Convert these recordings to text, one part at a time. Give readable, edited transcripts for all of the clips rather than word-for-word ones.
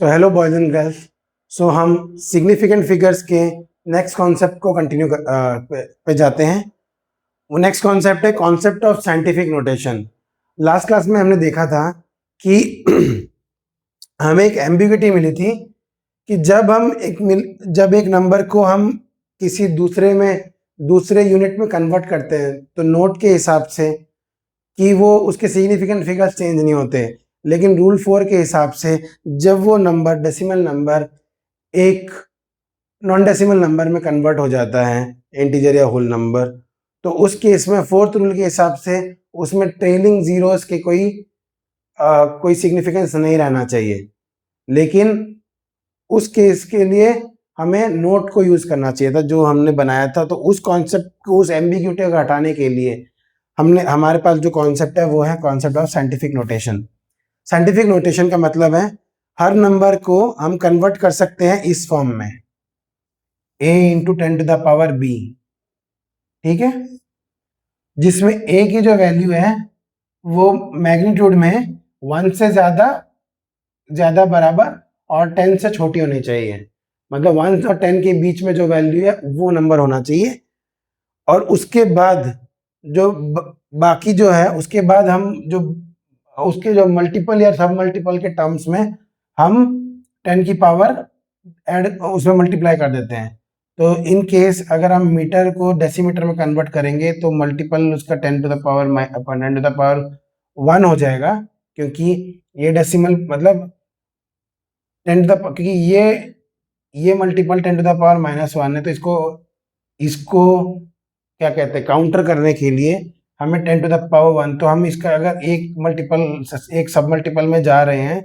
तो hello boys and girls. सो हम significant figures के नेक्स्ट कॉन्सेप्ट को कंटिन्यू पे जाते हैं। वो नेक्स्ट कॉन्सेप्ट है concept of scientific notation. Last class में हमने देखा था कि हमें एक एम्बिग्युइटी मिली थी कि जब एक नंबर को हम किसी दूसरे यूनिट में कन्वर्ट करते हैं तो नोट के हिसाब से कि वो उसके सिग्निफिकेंट फिगर्स चेंज नहीं होते, लेकिन रूल 4 के हिसाब से जब वो नंबर डेसिमल नंबर एक नॉन डेसिमल नंबर में कन्वर्ट हो जाता है, इंटीजर या होल नंबर, तो उस केस में फोर्थ रूल के हिसाब से उसमें ट्रेलिंग जीरोस के कोई सिग्निफिकेंस नहीं रहना चाहिए। लेकिन उस केस के लिए हमें नोट को यूज करना चाहिए था जो हमने बनाया था। तो उस कॉन्सेप्ट को, उस एम्बिग्यूटी को हटाने के लिए हमारे पास जो कॉन्सेप्ट है वो है concept of scientific notation. Scientific notation का मतलब है हर नंबर को हम कन्वर्ट कर सकते हैं इस फॉर्म में, a इंटू 10⁻b, ठीक है, जिसमें a की जो वैल्यू है वो मैग्नीट्यूड में 1 से ज्यादा बराबर और 10 से छोटी होनी चाहिए। मतलब 1 और 10 के बीच में जो वैल्यू है वो नंबर होना चाहिए। और उसके बाद जो बाकी जो है, उसके बाद हम उसके जो मल्टीपल या सब मल्टीपल के टर्म्स में हम 10 की पावर ऐड उसमें मल्टीप्लाई कर देते हैं। तो इन केस अगर हम मीटर को डेसीमीटर में कन्वर्ट करेंगे तो मल्टीपल उसका 10⁻1 हो जाएगा, क्योंकि ये डेसिमल मतलब क्योंकि ये मल्टीपल 10⁻⁻1 है। तो इसको क्या कहते हैं, काउंटर करने के लिए हमें 10⁻1, तो हम इसका अगर एक सब मल्टीपल में जा रहे हैं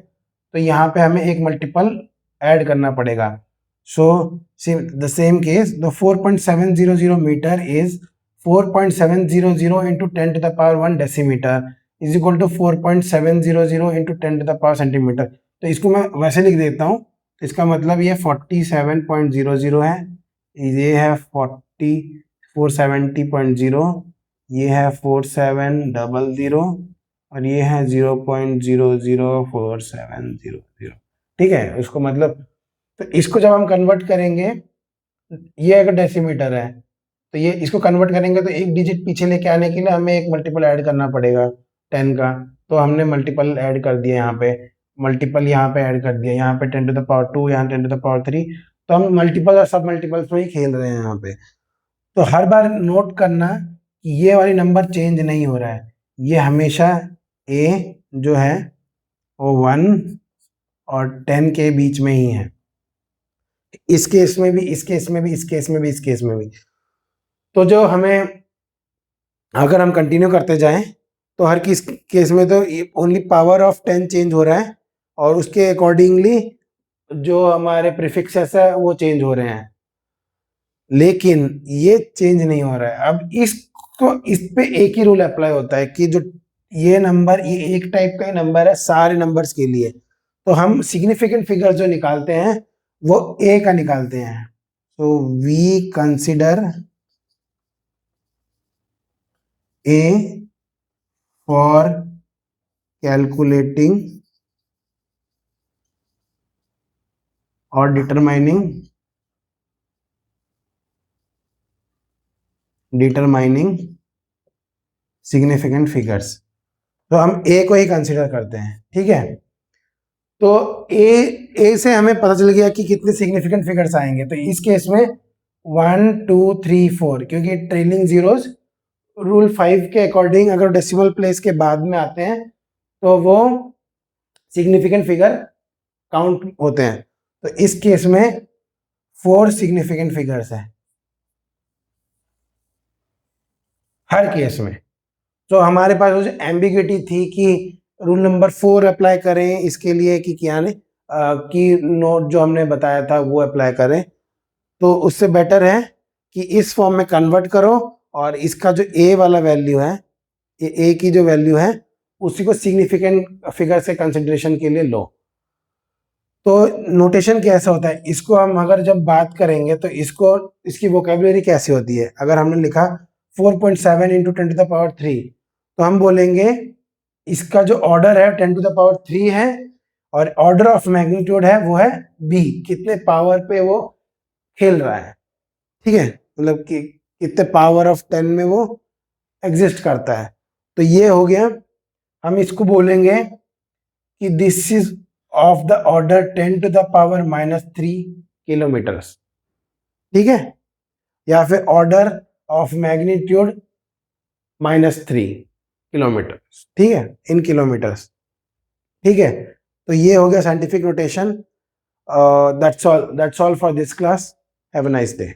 तो यहाँ पे हमें एक मल्टीपल ऐड करना पड़ेगा। So the same case the 4.700 metre is 4.700 into 10⁻1 decimetre is equal to 4.700 into 10⁻ centimetre. तो इसको मैं वैसे लिख देता हूँ। तो इसका मतलब ये 47.00 है, ये है 470.0, ये है 4700 और ये है 0.004700। ठीक है, उसको मतलब तो इसको जब हम कन्वर्ट करेंगे, ये अगर डेसीमीटर है तो ये इसको कन्वर्ट करेंगे तो एक डिजिट पीछे लेके आने के लिए हमें एक मल्टीपल ऐड करना पड़ेगा 10 का। तो हमने मल्टीपल ऐड कर दिया, यहाँ पे मल्टीपल यहाँ पे ऐड कर दिया, यहाँ पे 10⁻2, यहाँ 10⁻3। तो हम मल्टीपल और सब मल्टीपल्स में ही खेल रहे हैं यहाँ पे। तो हर बार नोट करना कि ये वाली नंबर चेंज नहीं हो रहा है, ये हमेशा a जो है वो 1 और 10 के बीच में ही है, इस केस में भी, इस केस में भी, इस केस में भी, इस केस में भी। तो जो हमें अगर हम कंटिन्यू करते जाएं तो हर किस केस में तो ओनली पावर ऑफ 10 चेंज हो रहा है और उसके अकॉर्डिंगली जो हमारे प्रीफिक्सेस है वो चेंज हो रहे हैं, लेकिन ये चेंज नहीं हो रहा है। अब इस पे एक ही रूल अप्लाई होता है कि जो ये नंबर, ये एक टाइप का ही नंबर है सारे नंबर्स के लिए। तो हम सिग्निफिकेंट फिगर जो निकालते हैं वो a का निकालते हैं। तो we consider a for calculating और डिटरमाइनिंग सिग्निफिकेंट फिगर्स। तो हम a को ही कंसिडर करते हैं, ठीक है। तो a से हमें पता चल गया कि कितने सिग्निफिकेंट फिगर्स आएंगे। तो इस केस में 1 2 3 4, क्योंकि ट्रेलिंग जीरोस रूल 5 के अकॉर्डिंग अगर डेसिमल प्लेस के बाद में आते हैं तो वो सिग्निफिकेंट फिगर काउंट होते हैं। तो इस केस में 4 सिग्निफिकेंट फिगर्स हैं हर केस में। तो हमारे पास वो जो एम्बिग्युइटी थी कि रूल नंबर 4 अप्लाई करें इसके लिए कि क्या नहीं, कि नोट जो हमने बताया था वो अप्लाई करें, तो उससे बेटर है कि इस फॉर्म में कन्वर्ट करो और इसका जो a वाला वैल्यू है, a की जो वैल्यू है उसी को सिग्निफिकेंट फिगर से कंसिडरेशन के लिए लो। तो नोटेशन कैसा होता है, इसको हम अगर जब बात करेंगे तो इसकी वोकेबुलरी कैसी होती है। अगर हमने लिखा 4.7 into 10⁻3, तो हम बोलेंगे इसका जो ऑर्डर है 10⁻3 है और ऑर्डर ऑफ मैग्नीट्यूड है वो है b, कितने पावर पे वो खेल रहा है, ठीक है, मतलब कि कितने पावर ऑफ 10 में वो एग्जिस्ट करता है। तो ये हो गया, हम इसको बोलेंगे कि this is of the order 10 to the power -3 kilometres, ठीक है, या फिर ऑर्डर ऑफ मैग्नीट्यूड -3 किलोमीटर्स, ठीक है, इन किलोमीटर्स, ठीक है। तो ये हो गया scientific notation. That's all for this class. Have a nice day.